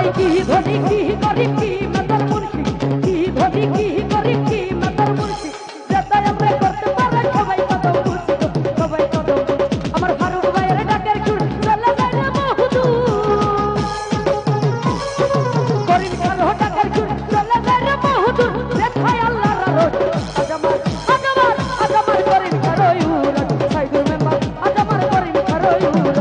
ভাই কি ধনী কি গরিব কি মাতার মুন্সি কি ধনী কি গরিব কি মাতার মুন্সি যেটা আমরা করতে পারে সবাই কদম বুঝি সবাই কদম আমার ফারুক ভাইয়ের ডাকের সুর চলে যায় রে বহুদূর করিম কারো ডাকের সুর চলে যায় রে বহুদূর দেখায় আল্লাহর আরশ আজমার আজমার আজমার করিম কারো ইউরাত সাইদুর মেম্বার আজমার করিম কারো ইউরাত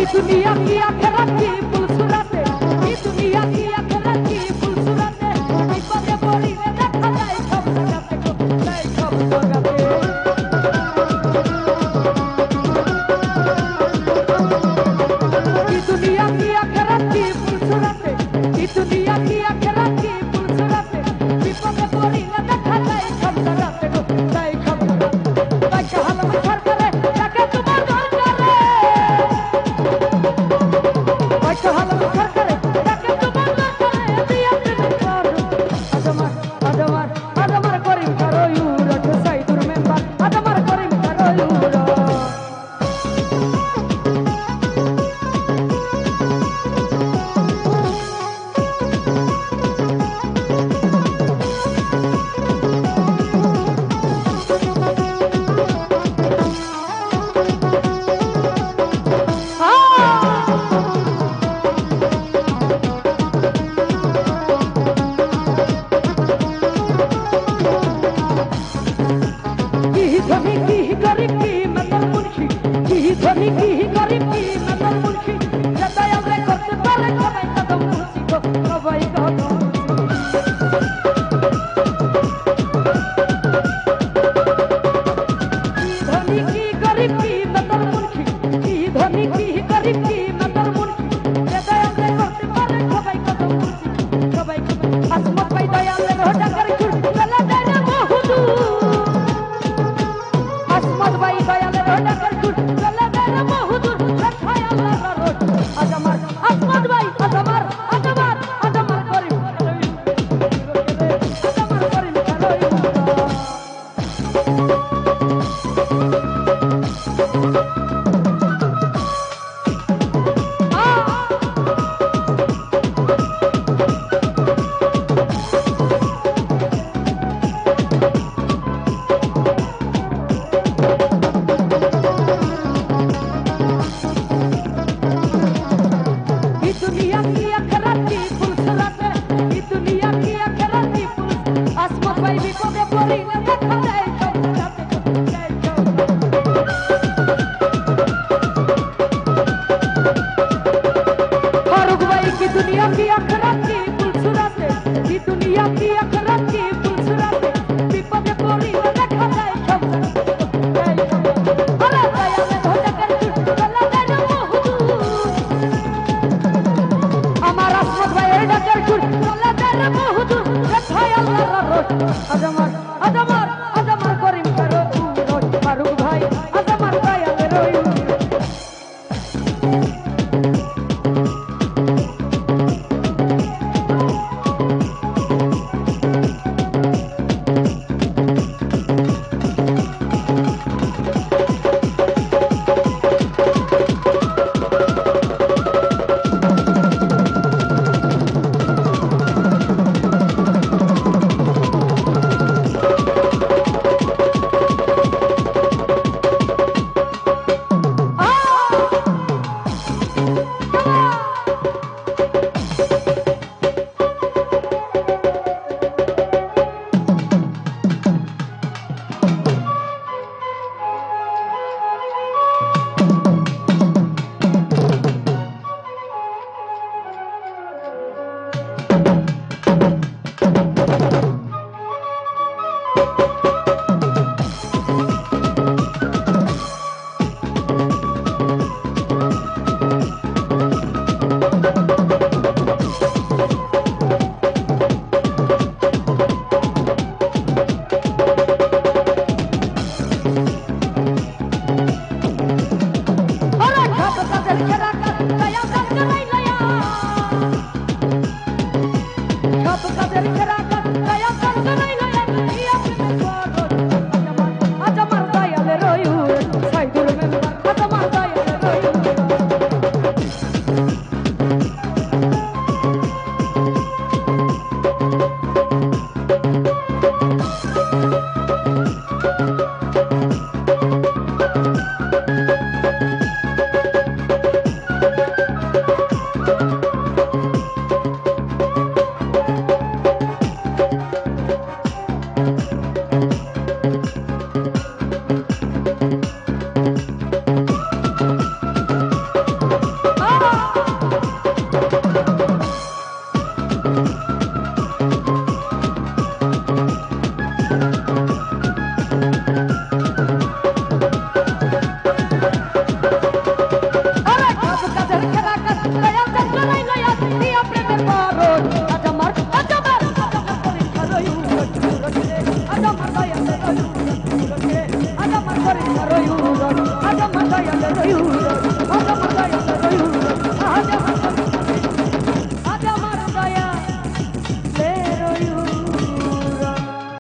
दुनिया की आखिरत की फुलसुरते की दुनिया की आखिरत की फुलसुरते विपदे पड़ी रे देखा जाए सब जगते को जाए सब जगते की दुनिया की आखिरत की फुलसुरते की दुनिया की आखिरत की फुलसुरते विपदे पड़ी रे देखा जाए सब जगते को जाए सब जगते भाई कहां में घर करे जाके तुम्हार घर करे हालत घर करे जाके तुम्हार घर करे दिया प्रेम करो আজমার আজমার আজমার করিম কারো ইউরাত সাইদুর মেম্বার আজমার করিম কারো ইউরাত धनी की गरीब की मतलब मुंशी की धनी की गरीब की मतलब मुंशी जदा हमरे करते पारे सबाई कदम मुंशी को सबाई कदम धनी की गरीब की मतलब मुंशी की धनी की गरीब की मतलब मुंशी जदा हमरे करते पारे सबाई कदम मुंशी सबाई असमत भाई दयाल रे होटा कर छुट चला जाए रे बहुदूर আসমাদ ভাই দয়ালের ডাকের সুর চলে যায় রে বহুদূর দেখায় আল্লাহর আরশ আজমার আসমাদ ভাই আজমার আজমার আজমার করিম আজমার করিম কারো